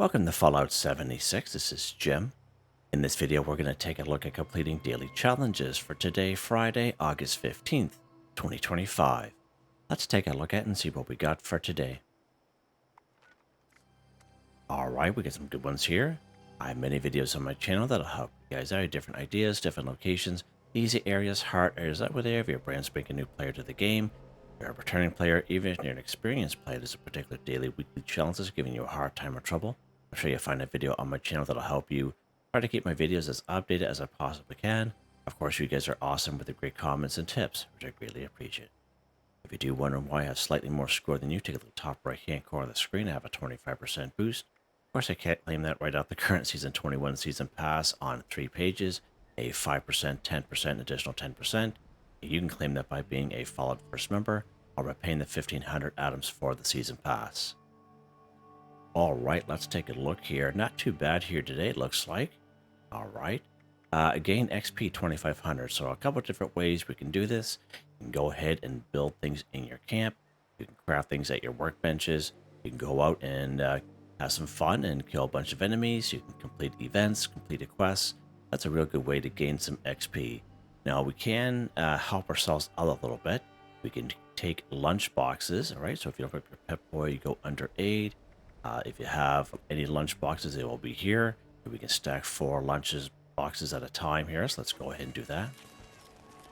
Welcome to Fallout 76. This is Jim. In this video, we're going to take a look at completing daily challenges for today, Friday, August 15th, 2025. Let's take a look at and see what we got for today. Alright, we got some good ones here. I have many videos on my channel that'll help you guys out. Different ideas, different locations, easy areas, hard areas that were there. If you're a brand spanking new player to the game, if you're a returning player, even if you're an experienced player, there's a particular daily, weekly challenge that's giving you a hard time or trouble. I'm sure you'll find a video on my channel that'll help you. Try to keep my videos as updated as I possibly can. Of course, you guys are awesome with the great comments and tips, which I greatly appreciate. If you do wonder why I have slightly more score than you, take a look at the top right hand corner of the screen. I have a 25% boost. Of course, I can't claim that right out the current Season 21 Season Pass on 3 pages, a 5%, 10%, additional 10%. You can claim that by being a Fallout First member or by paying the 1,500 atoms for the Season Pass. Alright, let's take a look here. Not too bad here today, it looks like. Alright. Again, XP 2,500. So a couple of different ways we can do this. You can go ahead and build things in your camp. You can craft things at your workbenches. You can go out and have some fun and kill a bunch of enemies. You can complete events, complete quests. That's a real good way to gain some XP. Now we can help ourselves out a little bit. We can take lunch boxes. Alright, so if you don't have your pet boy, you go under aid. If you have any lunch boxes, they will be here. We can stack 4 boxes at a time here, so let's go ahead and do that.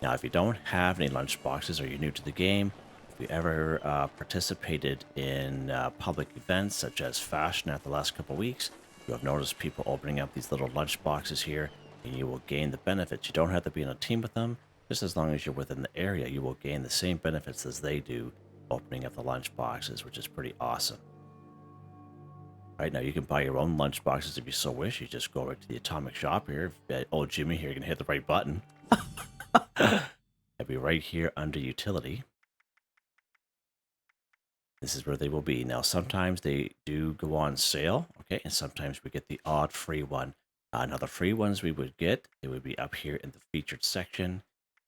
Now, if you don't have any lunch boxes or you're new to the game, if you ever participated in public events such as Fashion after the last couple of weeks, you have noticed people opening up these little lunch boxes here, and you will gain the benefits. You don't have to be in a team with them. Just as long as you're within the area, you will gain the same benefits as they do opening up the lunch boxes, which is pretty awesome. Right now, you can buy your own lunch boxes if you so wish. You just go right to the atomic shop here. Old Jimmy here, you can hit the right button. It'll be right here under utility. This is where they will be. Now, sometimes they do go on sale, okay? And sometimes we get the odd free one. Now, the free ones we would get, they would be up here in the featured section.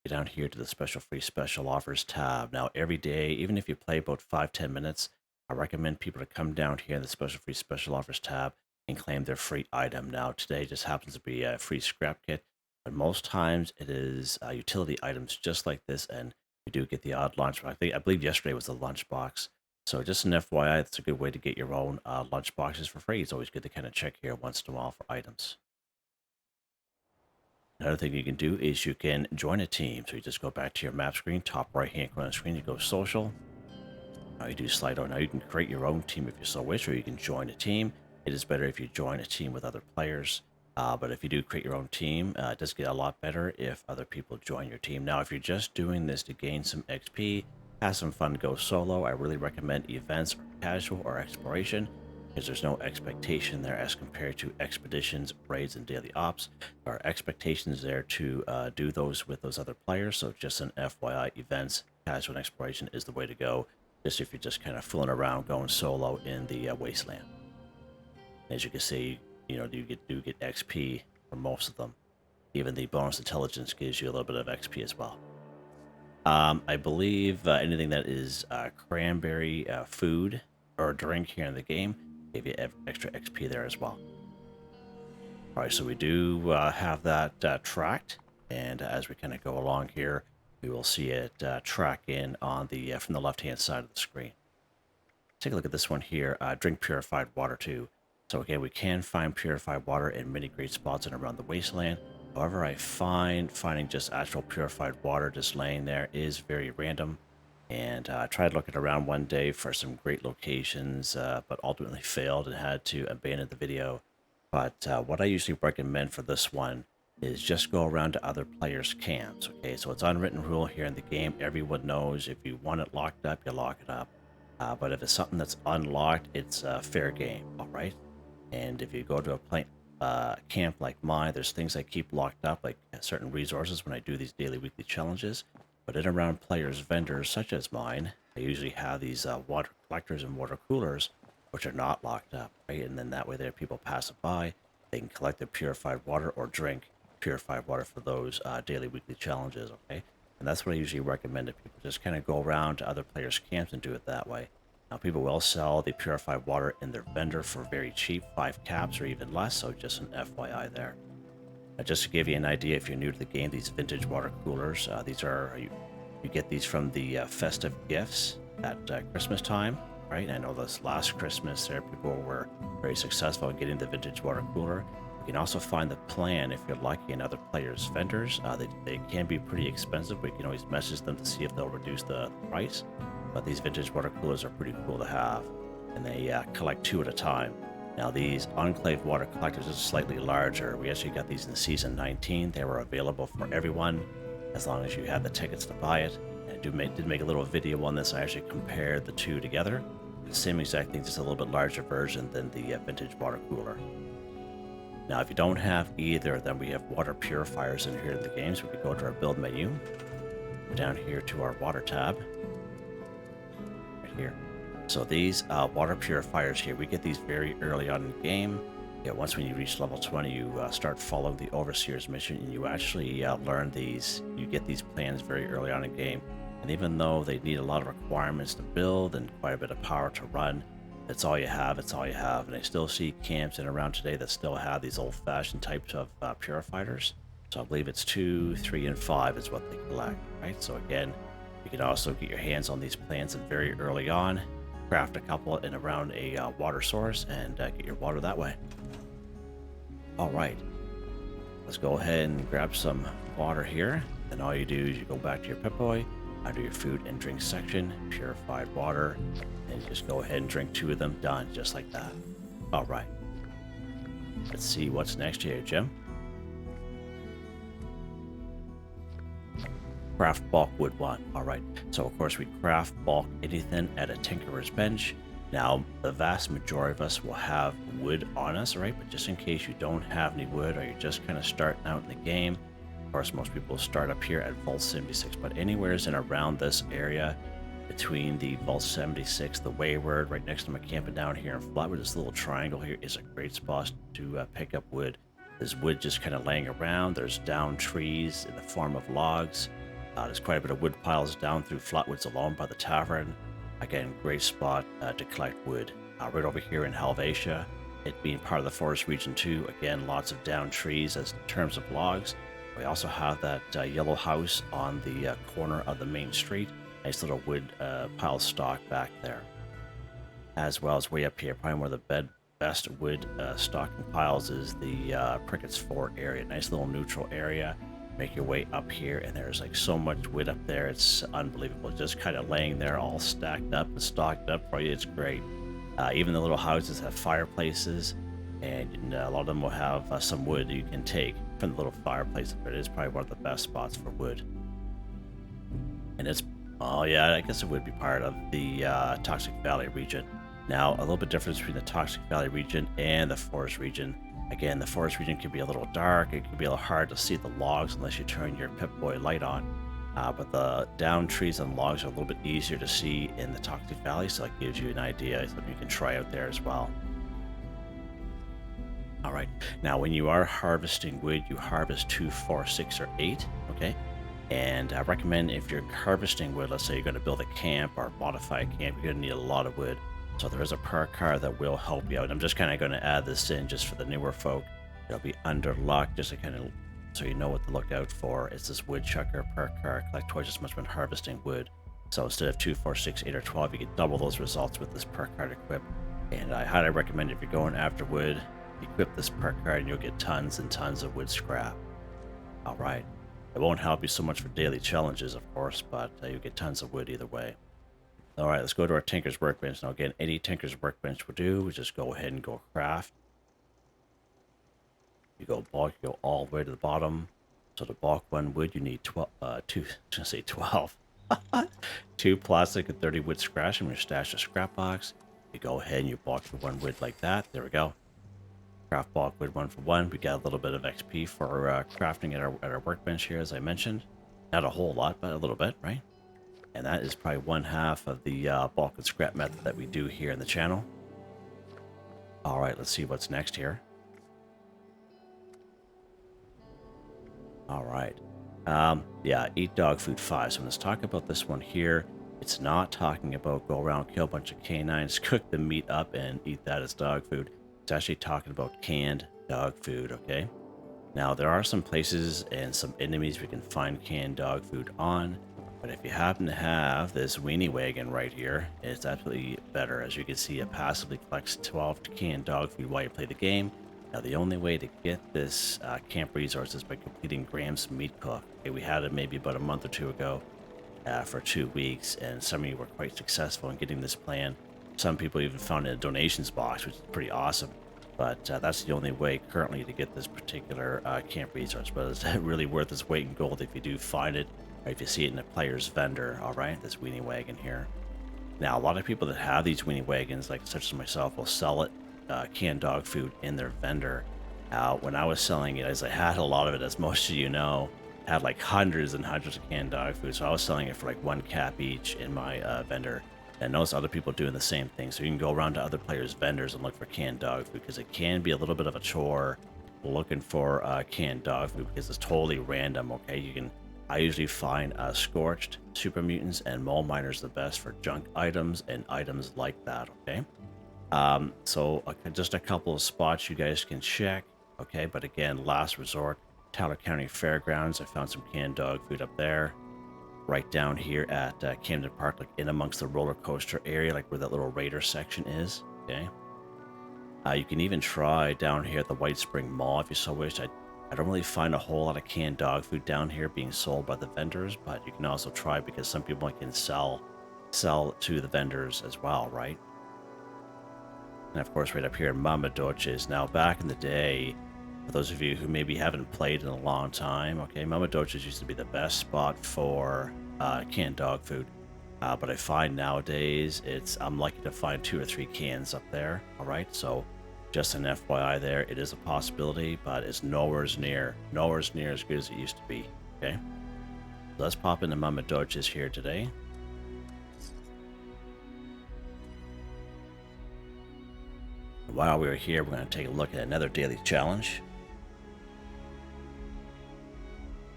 Get down here to the special free special offers tab. Now, every day, even if you play about 5-10 minutes, I recommend people to come down here in the special free special offers tab and claim their free item. Now today just happens to be a free scrap kit, but most times it is utility items just like this, and you do get the odd lunch box. I believe yesterday was the lunch box. So just an FYI, it's a good way to get your own lunch boxes for free. It's always good to kind of check here once in a while for items. Another thing you can do is you can join a team. So you just go back to your map screen, top right hand corner of the screen, you go social. Now you do slide on. Now you can create your own team if you so wish, or you can join a team. It is better if you join a team with other players. But if you do create your own team, it does get a lot better if other people join your team. Now, if you're just doing this to gain some XP, have some fun, go solo, I really recommend events or casual or exploration, because there's no expectation there as compared to expeditions, raids, and daily ops. There are expectations there to do those with those other players. So just an FYI, events, casual, and exploration is the way to go. Just if you're just kind of fooling around going solo in the wasteland. As you can see, you know, you do get XP for most of them. Even the bonus intelligence gives you a little bit of XP as well. I believe anything that is cranberry food or drink here in the game give you extra XP there as well. Alright, so we do have that tracked, and as we kind of go along here, we will see it track in on the from the left-hand side of the screen. Take a look at this one here. Drink purified water too. So again, we can find purified water in many great spots and around the wasteland. However, I find finding just actual purified water just laying there is very random. And I tried looking around one day for some great locations, but ultimately failed and had to abandon the video. But what I usually recommend for this one is just go around to other players' camps. Okay, so it's unwritten rule here in the game. Everyone knows if you want it locked up, you lock it up. But if it's something that's unlocked, it's fair game, all right? And if you go to a camp like mine, there's things I keep locked up, like certain resources when I do these daily, weekly challenges. But in around players' vendors, such as mine, I usually have these water collectors and water coolers, which are not locked up, right? And then that way there, people pass it by, they can collect the purified water or drink purified water for those daily, weekly challenges, okay? And that's what I usually recommend to people. Just kind of go around to other players' camps and do it that way. Now, people will sell the purified water in their vendor for very cheap, 5 caps or even less, so just an FYI there. Just to give you an idea, if you're new to the game, these vintage water coolers, these are, you get these from the festive gifts at Christmas time, right? I know this last Christmas there, people were very successful in getting the vintage water cooler. You can also find the plan if you're lucky in other players' vendors. They can be pretty expensive, but you can always message them to see if they'll reduce the price. But these vintage water coolers are pretty cool to have, and they collect 2 at a time. Now, these Enclave water collectors are slightly larger. We actually got these in Season 19. They were available for everyone, as long as you had the tickets to buy it. And I did make a little video on this. I actually compared the 2 together. The same exact thing, just a little bit larger version than the vintage water cooler. Now, if you don't have either, then we have water purifiers in here in the game. So we can go to our build menu, go down here to our water tab, right here. So these water purifiers here, we get these very early on in the game. Yeah, once when you reach level 20, you start following the Overseer's mission, and you actually learn these. You get these plans very early on in game. And even though they need a lot of requirements to build and quite a bit of power to run, it's all you have, it's all you have. And I still see camps in around today that still have these old-fashioned types of purifiers. So I believe it's 2, 3, and 5 is what they collect, right? So again, you can also get your hands on these plants and very early on, craft a couple in around a water source and get your water that way. All right, let's go ahead and grab some water here. Then all you do is you go back to your Pip-Boy, under your food and drink section, purified water, and you just go ahead and drink 2 of them, done, just like that. All right, let's see what's next here, Jim. Craft bulk wood 1. All right, so of course we craft bulk anything at a tinkerer's bench. Now, the vast majority of us will have wood on us, right? But just in case you don't have any wood, or you're just kind of starting out in the game, of course, most people start up here at Vault 76, but anywhere in around this area, between the Vault 76, the Wayward, right next to my camping down here in Flatwood, this little triangle here is a great spot to pick up wood. There's wood just kind of laying around. There's down trees in the form of logs. There's quite a bit of wood piles down through Flatwoods alone by the tavern. Again, great spot to collect wood. Right over here in Helvetia, it being part of the forest region too. Again, lots of down trees as in terms of logs. We also have that yellow house on the corner of the main street. Nice little wood pile stock back there. As well as way up here, probably one of the best wood stocking piles is the Prickett's Fort area. Nice little neutral area. Make your way up here, and there's like so much wood up there. It's unbelievable. Just kind of laying there all stacked up and stocked up for you. It's great. Even the little houses have fireplaces, and a lot of them will have some wood you can take from the little fireplace. But it is probably one of the best spots for wood. And it's, oh yeah, I guess it would be part of the Toxic Valley region. Now, a little bit difference between the Toxic Valley region and the Forest region. Again, the Forest region can be a little dark. It can be a little hard to see the logs unless you turn your Pip-Boy light on. But the down trees and logs are a little bit easier to see in the Toxic Valley, so that gives you an idea. Something you can try out there as well. All right. Now, when you are harvesting wood, you harvest 2, 4, 6, or 8. Okay. And I recommend if you're harvesting wood, let's say you're going to build a camp or modify a camp, you're going to need a lot of wood. So there is a perk card that will help you out. I'm just kind of going to add this in just for the newer folk. It'll be under luck, just to kind of so you know what to look out for. It's this woodchucker perk card. Collect twice as much when harvesting wood. So instead of 2, 4, 6, 8, or 12, you get double those results with this perk card equipped. And I highly recommend if you're going after wood, equip this perk card and you'll get tons and tons of wood scrap. All right. It won't help you so much for daily challenges, of course, but you'll get tons of wood either way. All right, let's go to our Tinker's Workbench. Now, again, any Tinker's Workbench will do. We just go ahead and go craft. You go bulk, you go all the way to the bottom. So to bulk 1 wood, you need 12. 2 plastic and 30 wood scratch from your stash of scrap box. You go ahead and you bulk the 1 wood like that. There we go. Craft bulk wood 1 for 1. We got a little bit of XP for crafting at our workbench here, as I mentioned. Not a whole lot, but a little bit, right? And that is probably 1/2 of the bulk and scrap method that we do here in the channel. All right, let's see what's next here. All right. Yeah, eat dog food 5. So let's talk about this one here. It's not talking about go around, kill a bunch of canines, cook the meat up, and eat that as dog food. It's actually talking about canned dog food, okay? Now, there are some places and some enemies we can find canned dog food on, but if you happen to have this weenie wagon right here, it's absolutely better. As you can see, it passively collects 12 canned dog food while you play the game. Now, the only way to get this camp resource is by completing Graham's Meat Cook. Okay, we had it maybe about a month or two ago for 2 weeks, and some of you were quite successful in getting this plan. Some people even found it in a donations box, which is pretty awesome. But that's the only way currently to get this particular camp resource. But it's really worth its weight in gold if you do find it, or if you see it in a player's vendor. All right, this weenie wagon here. Now, a lot of people that have these weenie wagons, like such as myself, will sell it, canned dog food, in their vendor. When I was selling it, as I had a lot of it, as most of you know, had like hundreds and hundreds of canned dog food. So I was selling it for like 1 cap each in my vendor. And notice other people doing the same thing. So you can go around to other players' vendors and look for canned dog food, because it can be a little bit of a chore looking for canned dog food, because it's totally random. Okay, I usually find scorched, super mutants, and mole miners the best for junk items and items like that. Okay, so just a couple of spots you guys can check. Okay, but again, last resort, Tyler County Fairgrounds. I found some canned dog food up there. Right down here at Camden Park, like in amongst the roller coaster area, like where that little Raider section is. Okay. You can even try down here at the White Spring Mall if you so wish. I don't really find a whole lot of canned dog food down here being sold by the vendors, but you can also try, because some people can sell to the vendors as well, right? And of course, right up here, Mama Doches. Now, back in the day, for those of you who maybe haven't played in a long time, okay, Mama Doches used to be the best spot for canned dog food. But I find nowadays I'm lucky to find 2 or 3 cans up there. All right, so just an FYI there, it is a possibility, but it's nowhere near as good as it used to be. Okay, so let's pop into Mama Doches here today. While we are here, we're going to take a look at another daily challenge.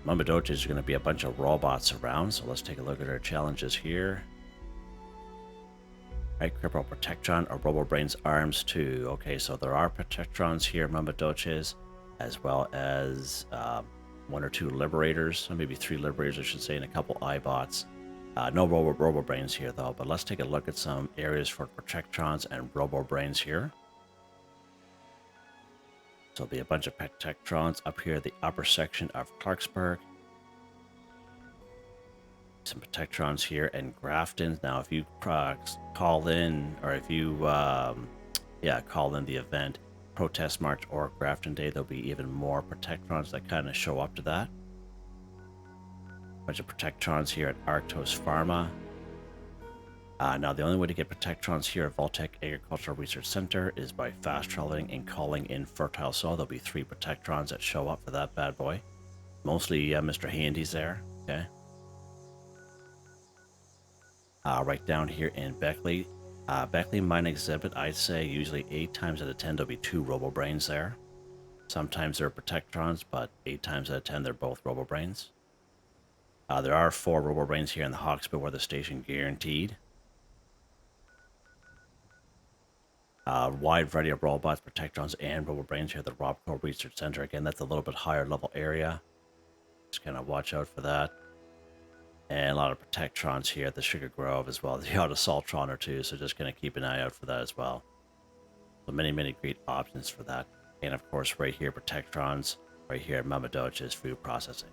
Mama Doches is going to be a bunch of robots around, so let's take a look at our challenges here. Right, Cripple, Protectron, or Robobrain's arms too. Okay, so there are Protectrons here, Mama Doches, as well as 1 or 2 Liberators, or maybe 3 Liberators I should say, and a couple iBots. No Robobrains here though, but let's take a look at some areas for Protectrons and Robobrains here. So there'll be a bunch of Protectrons up here at the upper section of Clarksburg. Some Protectrons here in Grafton. Now, if you call in, or if you, call in the event Protest March or Grafton Day, there'll be even more Protectrons that kind of show up to that. A bunch of Protectrons here at Arctos Pharma. Now, the only way to get Protectrons here at Voltec Agricultural Research Center is by fast traveling and calling in fertile soil. There'll be 3 Protectrons that show up for that bad boy. Mostly Mr. Handy's there. Okay. Right down here in Beckley. Beckley Mine Exhibit, I'd say usually 8 times out of 10 there'll be 2 Robobrains there. Sometimes they're Protectrons, but 8 times out of 10 they're both Robobrains. There are 4 Robobrains here in the Hawksbill Weather Station, guaranteed. Wide variety of robots, Protectrons, and Robobrains here at the Robco Research Center. Again, that's a little bit higher level area. Just kind of watch out for that. And a lot of Protectrons here at the Sugar Grove as well. The odd Assaultron or 2, so just going to keep an eye out for that as well. So many great options for that. And of course, right here, Protectrons, right here at Mama Doches food processing.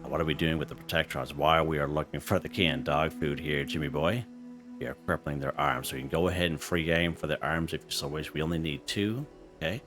Now, what are we doing with the Protectrons? While we are looking for the canned dog food here, Jimmy boy, we are crippling their arms. So you can go ahead and free game for their arms if you so wish. We only need 2, okay?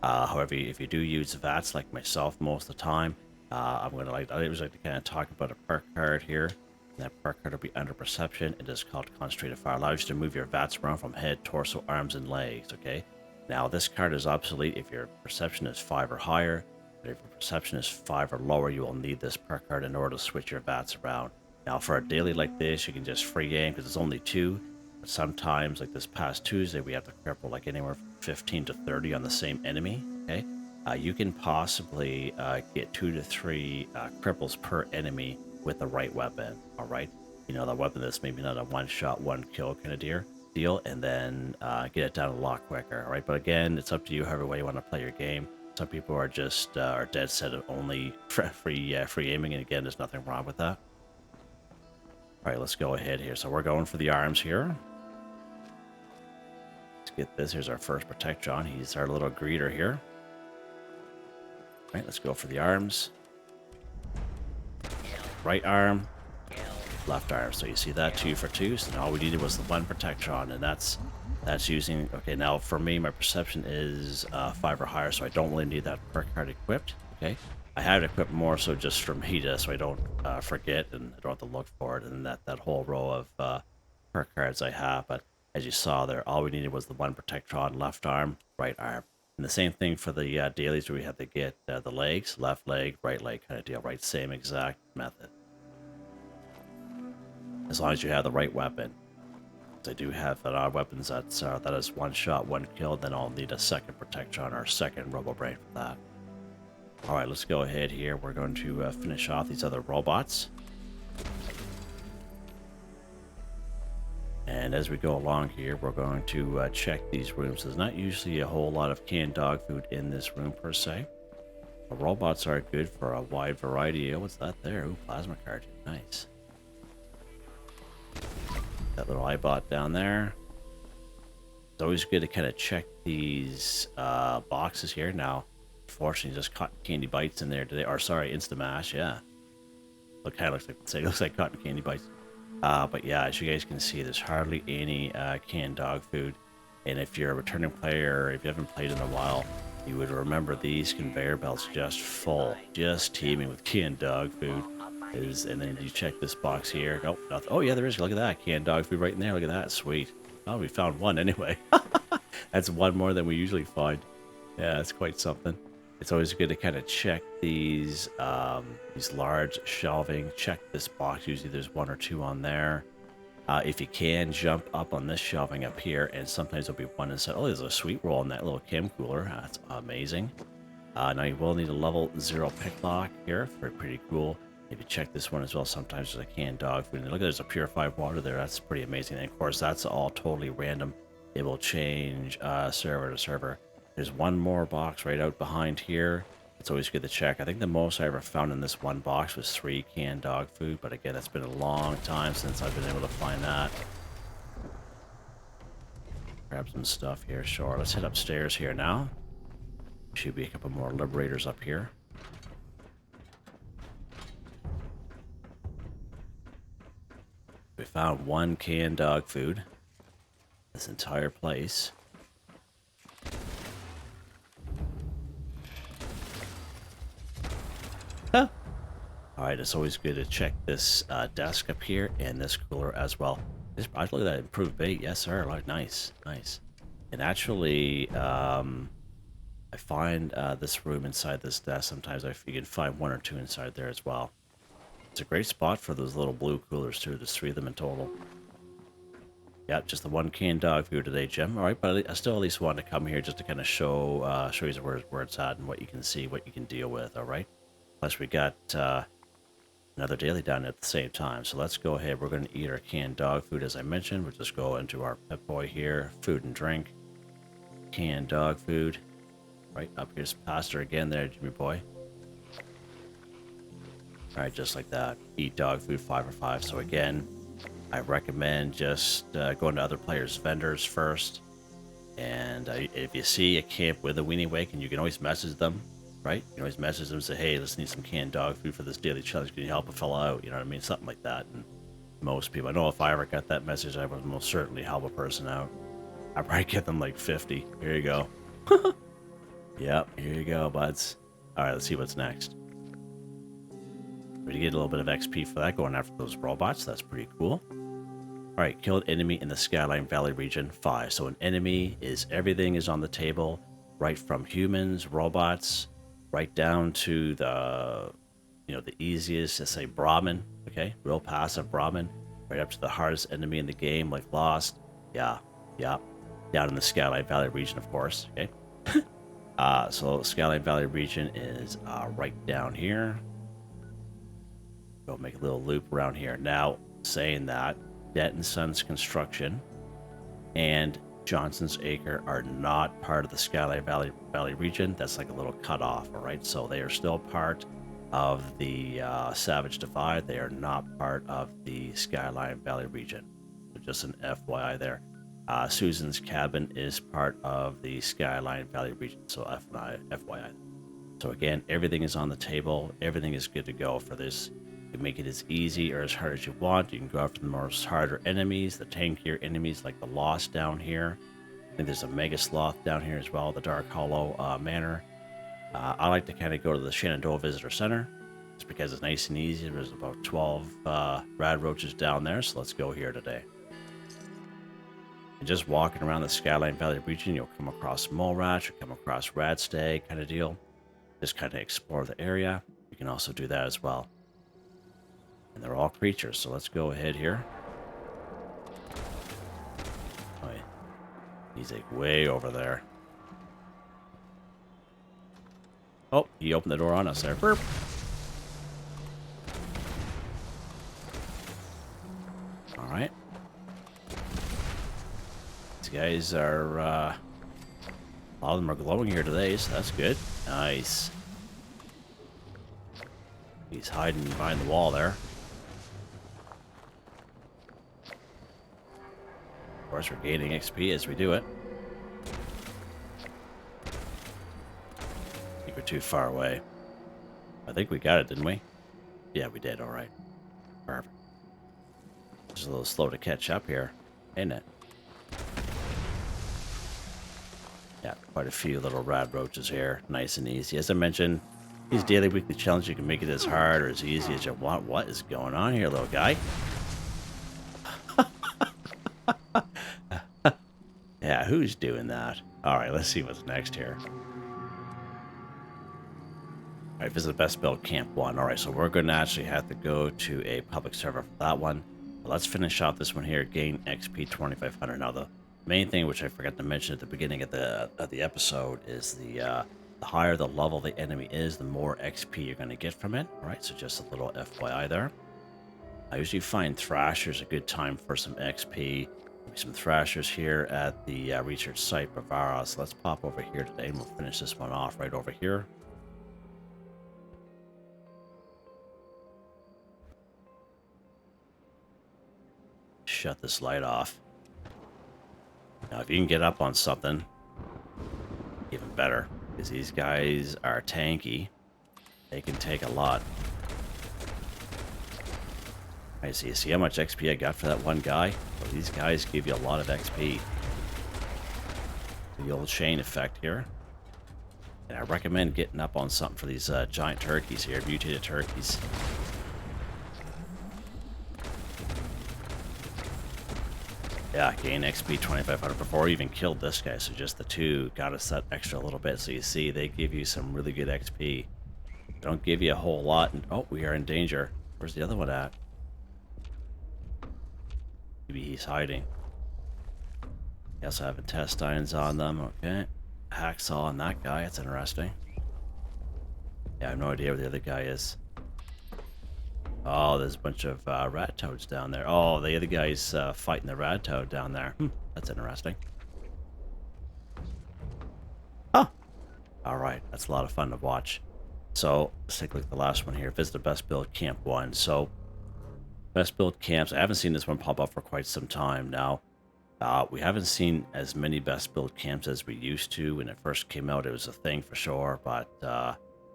However, if you do use VATS like myself most of the time, I always like to kind of talk about a perk card here. And that perk card will be under perception. It is called Concentrated Fire. Allows you to move your VATS around from head, torso, arms, and legs, okay? Now, this card is obsolete if your perception is 5 or higher. But if your perception is 5 or lower, you will need this perk card in order to switch your VATS around. Now, for a daily like this, you can just free game because it's only 2. But sometimes, like this past Tuesday, we have to cripple like anywhere from 15 to 30 on the same enemy, okay? You can possibly get 2 to 3 cripples per enemy with the right weapon, all right? you know, the weapon that's maybe not a one-shot, one-kill kind of deal, and then get it down a lot quicker, all right? But again, it's up to you however way you want to play your game. Some people are just are dead set of only free aiming, and again, there's nothing wrong with that. All right, let's go ahead here. So we're going for the arms here. Let's get this. Here's our first Protectron. He's our little greeter here. All right, let's go for the arms. Right arm, left arm. So you see that 2 for 2. So all we needed was the one Protectron, and that's using. Okay, now for me, my perception is 5 or higher, so I don't really need that perk card equipped. Okay, I have it equipped more so just for me to, so I don't forget and I don't have to look for it. And that whole row of perk cards I have. But as you saw there, all we needed was the one Protectron, left arm, right arm. And the same thing for the dailies where we have to get the legs, left leg, right leg kind of deal, right? Same exact method. As long as you have the right weapon. I do have odd weapons that is one shot, one kill, then I'll need a second Protectron or a second Robobrain for that. Alright, let's go ahead here. We're going to finish off these other robots. And as we go along here, we're going to check these rooms. There's not usually a whole lot of canned dog food in this room per se. The robots are good for a wide variety. Oh, what's that there? Ooh, plasma card. Nice. That little eyebot down there. It's always good to kind of check these boxes here. Now, unfortunately, just cotton candy bites in there today. Or sorry, Instamash, yeah. It kind of looks like cotton candy bites. But yeah, as you guys can see, there's hardly any canned dog food. And if you're a returning player, or if you haven't played in a while, you would remember these conveyor belts just full, just teeming with canned dog food. And then you check this box here. Oh, nothing. Oh yeah, there is. Look at that canned dog food right in there. Look at that. Sweet. Oh, we found one anyway. That's one more than we usually find. Yeah, that's quite something. It's always good to kind of check these large shelving. Check this box. Usually there's 1 or 2 on there. If you can, jump up on this shelving up here, and sometimes there'll be one inside. Oh, there's a sweet roll in that little chem cooler. That's amazing. Now you will need a level 0 pick lock here. Pretty cool. Maybe check this one as well. Sometimes there's a canned dog food. And look, there's a purified water there. That's pretty amazing. And of course, that's all totally random. It will change server to server. There's one more box right out behind here. It's always good to check. I think the most I ever found in this one box was 3 canned dog food. But again, it's been a long time since I've been able to find that. Grab some stuff here. Sure. Let's head upstairs here now. Should be a couple more liberators up here. We found 1 canned dog food. This entire place. Huh. Alright, it's always good to check this desk up here and this cooler as well. I look at that improved bait. Yes, sir. Like, nice. Nice. And actually, I find this room inside this desk. Sometimes you can find 1 or 2 inside there as well. It's a great spot for those little blue coolers too. There's 3 of them in total. Yeah, just the 1 canned dog food today, Jim. All right, but I still at least want to come here just to kind of show you where it's at and what you can see, what you can deal with. All right. Plus, we got another daily down at the same time. So let's go ahead. We're going to eat our canned dog food, as I mentioned. We'll just go into our pet boy here, food and drink, canned dog food. Right up here's pasta again, there, Jimmy boy. Alright, just like that. Eat dog food 5 or 5. So again, I recommend just going to other players' vendors first. And if you see a camp with a weenie wake, and you can always message them, right? You can always message them and say, hey, let's need some canned dog food for this daily challenge. Can you help a fella out? You know what I mean? Something like that. And most people, I know if I ever got that message, I would most certainly help a person out. I'd probably get them like 50. Here you go. Yep, here you go, buds. Alright, let's see what's next. We get a little bit of XP for that, going after those robots. That's pretty cool. Alright, killed enemy in the Skyline Valley region 5. So an enemy is everything is on the table, right from humans, robots, right down to the, the easiest, let's say Brahmin, okay? Real passive Brahmin, right up to the hardest enemy in the game, like Lost. Yeah. Down in the Skyline Valley region, of course, okay? So Skyline Valley region is right down here. Go make a little loop around here. Now, saying that Denton Sons Construction and Johnson's Acre are not part of the Skyline Valley region. That's like a little cutoff, all right? So they are still part of the Savage Divide. They are not part of the Skyline Valley region. So just an FYI there. Susan's Cabin is part of the Skyline Valley region, so FYI. So again, everything is on the table. Everything is good to go for this. You can make it as easy or as hard as you want. You can go after the most harder enemies, the tankier enemies like the Lost down here. I think there's a Mega Sloth down here as well, the Dark Hollow Manor. I like to kind of go to the Shenandoah Visitor Center just because it's nice and easy. There's about 12 rad roaches down there, so let's go here today. And just walking around the Skyline Valley region, you'll come across mole rats, you'll come across radstag kind of deal. Just kind of explore the area. You can also do that as well. And they're all creatures, so let's go ahead here. Oh, yeah. He's like way over there. Oh, he opened the door on us there. Burp. All right. These guys are, a lot of them are glowing here today, so that's good. Nice. He's hiding behind the wall there. Of course, we're gaining XP as we do it. I think we're too far away. I think we got it, didn't we? Yeah, we did. All right. Perfect. Just a little slow to catch up here, ain't it? Yeah, quite a few little rad roaches here. Nice and easy. As I mentioned, these daily, weekly challenges, you can make it as hard or as easy as you want. What is going on here, little guy? Yeah, who's doing that? All right, let's see what's next here. All right, visit the best build camp 1. All right, so we're going to actually have to go to a public server for that one. But let's finish off this one here. Gain XP 2500. Now, the main thing, which I forgot to mention at the beginning of the episode, is the higher the level the enemy is, the more XP you're going to get from it. All right, so just a little FYI there. I usually find Thrashers a good time for some XP. Some Thrashers here at the research site Bavara. So let's pop over here today and we'll finish this one off right over here. Shut this light off. Now, if you can get up on something, even better, because these guys are tanky. They can take a lot. I see. See how much XP I got for that one guy? Well, these guys give you a lot of XP. The old chain effect here. And I recommend getting up on something for these giant turkeys here, mutated turkeys. Yeah, gain XP 2500 before I even killed this guy, so just the two got us that extra little bit. So you see, they give you some really good XP. They don't give you a whole lot. And, oh, we are in danger. Where's the other one at? Maybe he's hiding. They also have intestines on them. Okay. Hacksaw on that guy. That's interesting. Yeah, I have no idea where the other guy is. Oh, there's a bunch of rat toads down there. Oh, the other guy's fighting the rat toad down there. That's interesting. Oh, all right. That's a lot of fun to watch. So let's take a look at the last one here. Visit the best build camp 1. So best build camps. I haven't seen this one pop up for quite some time now. We haven't seen as many best build camps as we used to. When it first came out, it was a thing for sure, but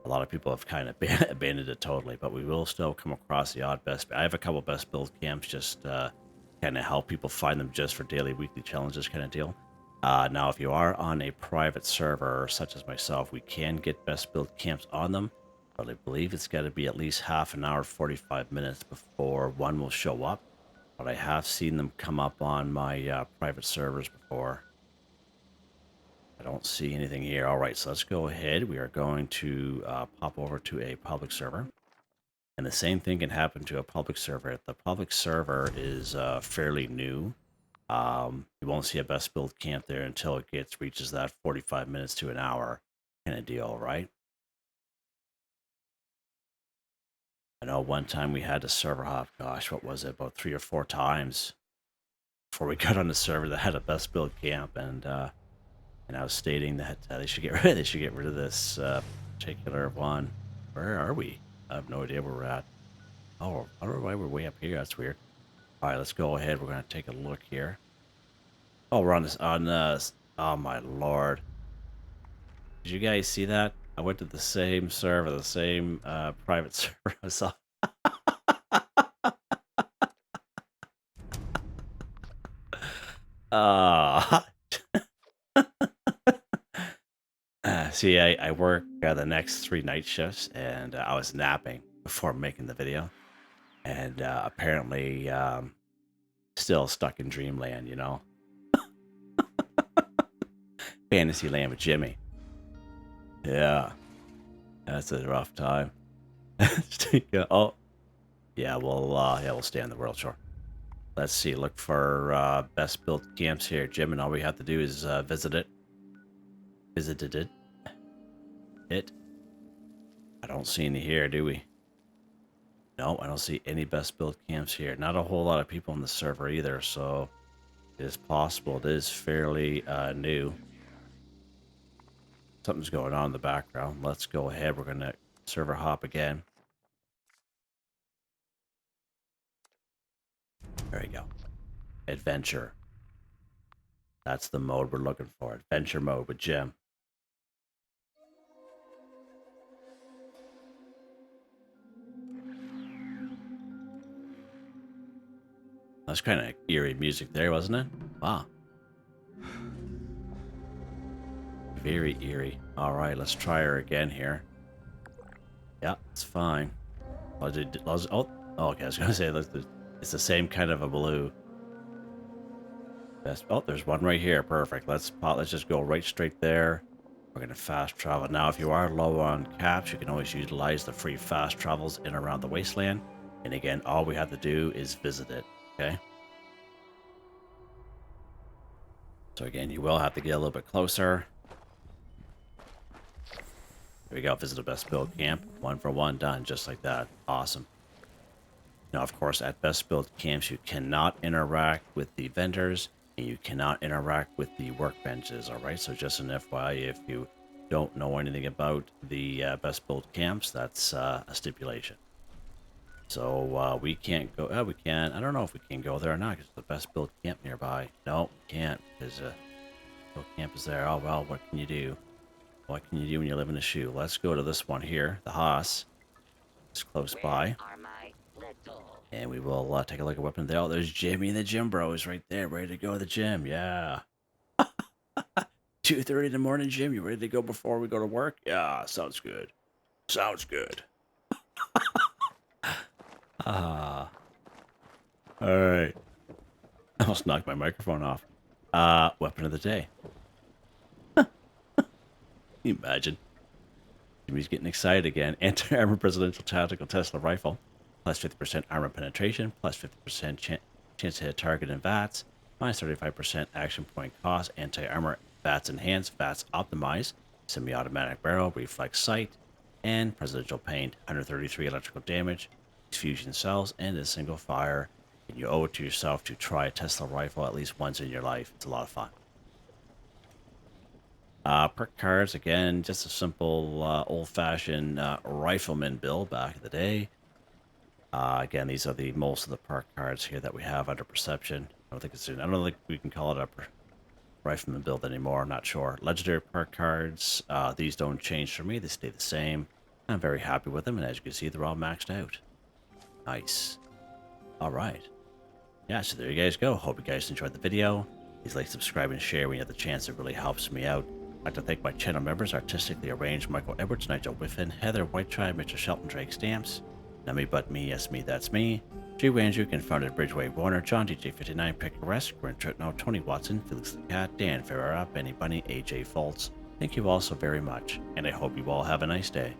a lot of people have kind of abandoned it totally. But we will still come across the odd best. I have a couple best build camps just kind of help people find them just for daily, weekly challenges kind of deal. Now, if you are on a private server, such as myself, we can get best build camps on them. But I believe it's got to be at least half an hour, 45 minutes before one will show up. But I have seen them come up on my private servers before. I don't see anything here. All right, so let's go ahead. We are going to pop over to a public server. And the same thing can happen to a public server. If the public server is fairly new, you won't see a best build camp there until it reaches that 45 minutes to an hour kind of deal, right? I know one time we had to server hop, gosh, what was it, about 3 or 4 times before we got on the server that had a best build camp, and I was stating that they should get rid of this particular one. Where are we? I have no idea where we're at. Oh, I don't know why we're way up here. That's weird. All right, let's go ahead. We're gonna take a look here. Oh, we're on this. Oh my lord! Did you guys see that? I went to the same server, the same private server. I saw. See, I work the next 3 night shifts, and I was napping before making the video, and apparently still stuck in dreamland, you know, Fantasyland with Jimmy. Yeah, that's a rough time. Oh, yeah, we'll stay on the world shore. Let's see, look for best built camps here, Jim, and all we have to do is visit it. Visited it. I don't see any here, do we? No, I don't see any best built camps here. Not a whole lot of people on the server either, so it is possible it is fairly new. Something's going on in the background. Let's go ahead. We're going to server hop again. There we go. Adventure. That's the mode we're looking for. Adventure mode with Jim. That's kind of eerie music there, wasn't it? Wow. Very eerie. All right, let's try her again here. Yeah, it's fine. Oh, okay, I was going to say, it's the same kind of a blue. Oh, there's one right here. Perfect. Let's just go right straight there. We're going to fast travel. Now, if you are low on caps, you can always utilize the free fast travels in around the wasteland. And again, all we have to do is visit it. Okay. So again, you will have to get a little bit closer. There we go. Visit a best build camp. 1 for 1 done. Just like that. Awesome. Now, of course, at best build camps, you cannot interact with the vendors and you cannot interact with the workbenches. All right. So just an FYI, if you don't know anything about the best build camps, that's a stipulation. So we can't go. We can. I don't know if we can go there or not because the best build camp nearby. No, we can't because build camp is there. Oh well, what can you do? What can you do when you live in a shoe? Let's go to this one here, the Haas. It's close by. And we will take a look at weapon there. Oh, there's Jimmy and the Gym Bros right there, ready to go to the gym. Yeah. 2:30 in the morning, Jim. You ready to go before we go to work? Yeah, sounds good. Sounds good. All right. I almost knocked my microphone off. Weapon of the day. Can you imagine? Jimmy's getting excited again. Anti-armor presidential tactical Tesla rifle. Plus 50% armor penetration. Plus 50% chance to hit a target in VATS. Minus 35% action point cost. Anti-armor VATS enhanced. VATS optimized. Semi-automatic barrel. Reflex sight. And presidential paint. 133 electrical damage. Fusion cells. And a single fire. And you owe it to yourself to try a Tesla rifle at least once in your life. It's a lot of fun. Perk cards, again, just a simple old-fashioned rifleman build back in the day. Again, these are most of the perk cards here that we have under perception. I don't think we can call it a rifleman build anymore. I'm not sure. Legendary perk cards, these don't change for me. They stay the same. I'm very happy with them, and as you can see, they're all maxed out. Nice. All right. Yeah, so there you guys go. Hope you guys enjoyed the video. Please like, subscribe, and share when you have the chance. It really helps me out. I'd like to thank my channel members, Artistically Arranged, Michael Edwards, Nigel Wiffen, Heather, Whitetribe, Mr. Shelton, Drake Stamps, NotMeButMeYesMeThatsMe, J. Andrew, Confoundedbridge, Waywarner, John, DJ59, Picquerist, Gwen Trutnau, Tony Watson, FelixTheKat, Dan Ferreira, Benny Bunny, AJ Folz. Thank you all so very much, and I hope you all have a nice day.